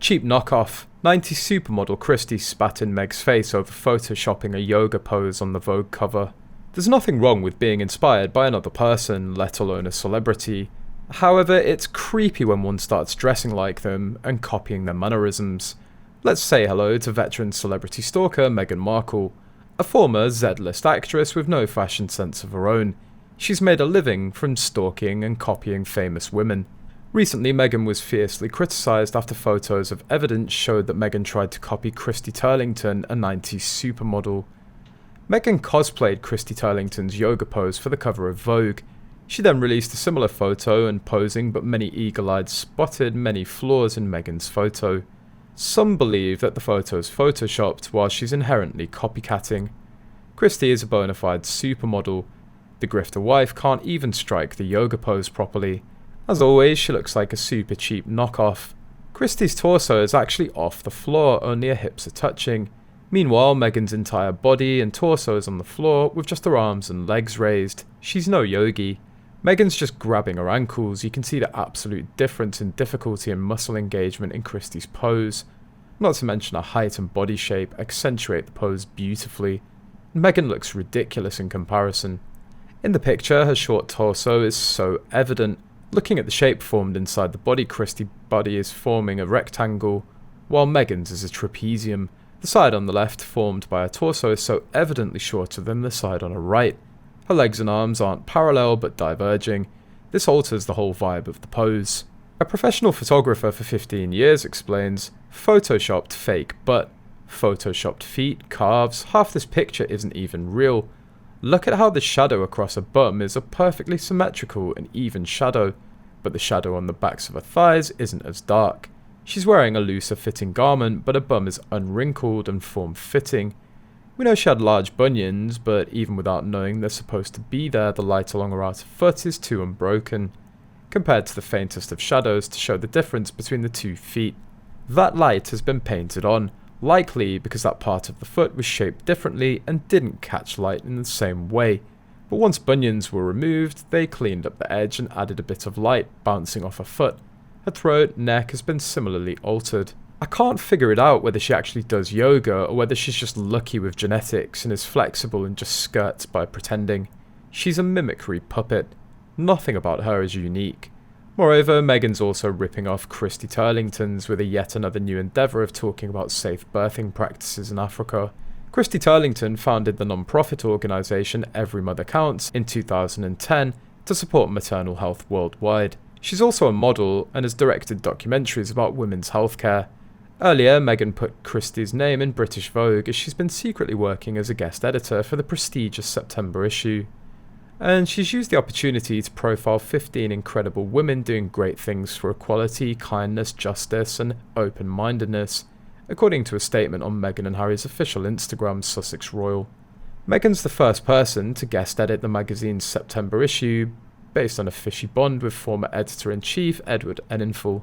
Cheap knockoff. 90s supermodel Christy spat in Meg's face over photoshopping a yoga pose on the Vogue cover. There's nothing wrong with being inspired by another person, let alone a celebrity. However, it's creepy when one starts dressing like them and copying their mannerisms. Let's say hello to veteran celebrity stalker Meghan Markle, a former Z-list actress with no fashion sense of her own. She's made a living from stalking and copying famous women. Recently, Meghan was fiercely criticised after photos of evidence showed that Meghan tried to copy Christy Turlington, a 90s supermodel. Meghan cosplayed Christy Turlington's yoga pose for the cover of Vogue. She then released a similar photo and posing, but many eagle-eyed spotted many flaws in Meghan's photo. Some believe that the photo is photoshopped while she's inherently copycatting. Christy is a bona fide supermodel. The grifter wife can't even strike the yoga pose properly. As always, she looks like a super cheap knockoff. Christy's torso is actually off the floor, only her hips are touching. Meanwhile, Meghan's entire body and torso is on the floor with just her arms and legs raised. She's no yogi. Meghan's just grabbing her ankles. You can see the absolute difference in difficulty and muscle engagement in Christy's pose. Not to mention her height and body shape accentuate the pose beautifully. Meghan looks ridiculous in comparison. In the picture, her short torso is so evident. Looking at the shape formed inside the body, Christy's body is forming a rectangle, while Meghan's is a trapezium. The side on the left, formed by her torso, is so evidently shorter than the side on her right. Her legs and arms aren't parallel but diverging. This alters the whole vibe of the pose. A professional photographer for 15 years explains, photoshopped fake butt, photoshopped feet, calves, half this picture isn't even real. Look at how the shadow across her bum is a perfectly symmetrical and even shadow, but the shadow on the backs of her thighs isn't as dark. She's wearing a looser fitting garment, but her bum is unwrinkled and form-fitting. We know she had large bunions, but even without knowing they're supposed to be there, the light along her outer foot is too unbroken, compared to the faintest of shadows to show the difference between the 2 feet. That light has been painted on, likely because that part of the foot was shaped differently and didn't catch light in the same way. But once bunions were removed, they cleaned up the edge and added a bit of light bouncing off her foot. Her throat, neck has been similarly altered. I can't figure it out whether she actually does yoga or whether she's just lucky with genetics and is flexible and just skirts by pretending. She's a mimicry puppet. Nothing about her is unique. Moreover, Meghan's also ripping off Christy Turlington's with a yet another new endeavour of talking about safe birthing practices in Africa. Christy Turlington founded the non-profit organisation Every Mother Counts in 2010 to support maternal health worldwide. She's also a model and has directed documentaries about women's healthcare. Earlier, Meghan put Christy's name in British Vogue as she's been secretly working as a guest editor for the prestigious September issue. And she's used the opportunity to profile 15 incredible women doing great things for equality, kindness, justice, and open-mindedness, according to a statement on Meghan and Harry's official Instagram, Sussex Royal. Meghan's the first person to guest edit the magazine's September issue, based on a fishy bond with former editor-in-chief Edward Enninful.